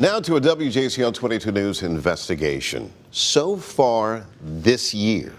Now to a WJCL 22 News investigation. So far this year,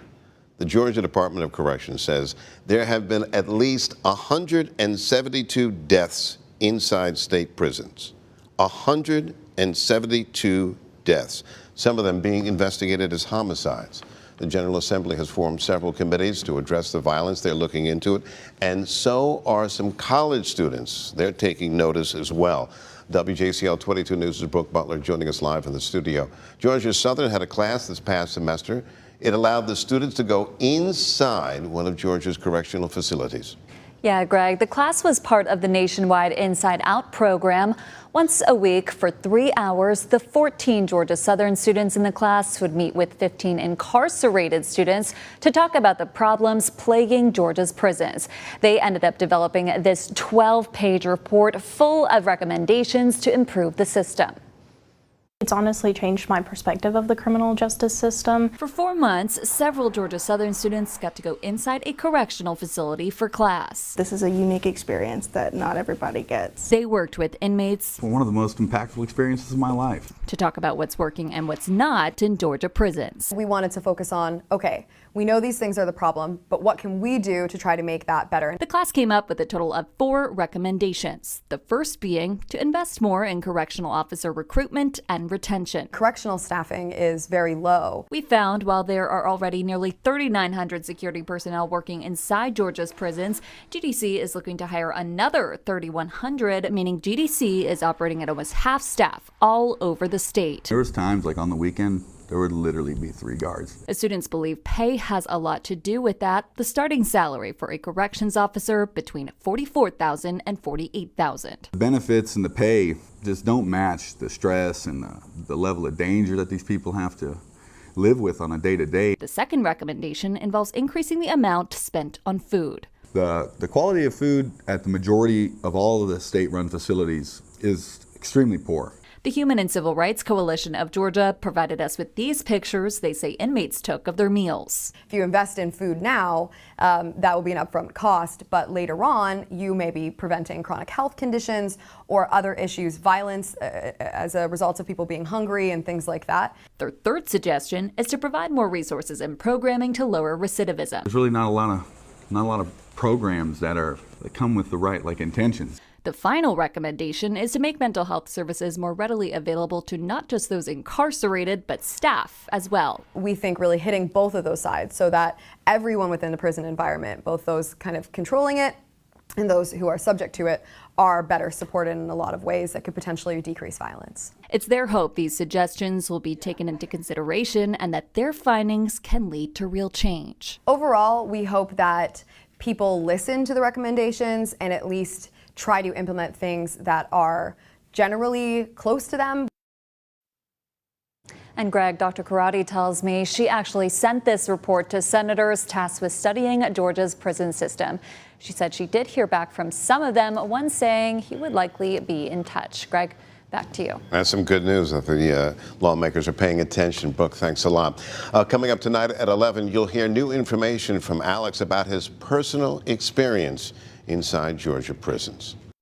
the Georgia Department of Corrections says there have been at least 172 deaths inside state prisons. 172 deaths, some of them being investigated as homicides. The General Assembly has formed several committees to address the violence. They're looking into it. And so are some college students. They're taking notice as well. WJCL 22 News' Brooke Butler joining us live in the studio. Georgia Southern had a class this past semester. It allowed the students to go inside one of Georgia's correctional facilities. Yeah, Greg, the class was part of the nationwide Inside Out program. Once a week for 3 hours, the 14 Georgia Southern students in the class would meet with 15 incarcerated students to talk about the problems plaguing Georgia's prisons. They ended up developing this 12-page report full of recommendations to improve the system. It's honestly changed my perspective of the criminal justice system. For 4 months, several Georgia Southern students got to go inside a correctional facility for class. This is a unique experience that not everybody gets. They worked with inmates. One of the most impactful experiences of my life. To talk about what's working and what's not in Georgia prisons. We wanted to focus on, okay, we know these things are the problem, but what can we do to try to make that better? The class came up with a total of 4 recommendations. The first being to invest more in correctional officer recruitment and retention. Correctional staffing is very low. We found while there are already nearly 3,900 security personnel working inside Georgia's prisons, GDC is looking to hire another 3,100, meaning GDC is operating at almost half staff all over the state. There was times like on the weekend, there would literally be 3 guards. Students believe pay has a lot to do with that. The starting salary for a corrections officer between $44,000 and $48,000. The benefits and the pay just don't match the stress and the level of danger that these people have to live with on a day-to-day. The second recommendation involves increasing the amount spent on food. The quality of food at the majority of all of the state-run facilities is extremely poor. The Human and Civil Rights Coalition of Georgia provided us with these pictures they say inmates took of their meals. If you invest in food now, that will be an upfront cost, but later on, you may be preventing chronic health conditions or other issues, violence as a result of people being hungry and things like that. Their third suggestion is to provide more resources and programming to lower recidivism. There's really not a lot of programs that come with the right intentions. The final recommendation is to make mental health services more readily available to not just those incarcerated, but staff as well. We think really hitting both of those sides so that everyone within the prison environment, both those kind of controlling it and those who are subject to it, are better supported in a lot of ways that could potentially decrease violence. It's their hope these suggestions will be taken into consideration and that their findings can lead to real change. Overall, we hope that people listen to the recommendations and at least try to implement things that are generally close to them. And Greg, Dr. Karate tells me she actually sent this report to senators tasked with studying Georgia's prison system. She said she did hear back from some of them, one saying he would likely be in touch. Greg, back to you. That's some good news that the lawmakers are paying attention. Brooke, thanks a lot. Coming up tonight at 11, you'll hear new information from Alex about his personal experience inside Georgia prisons.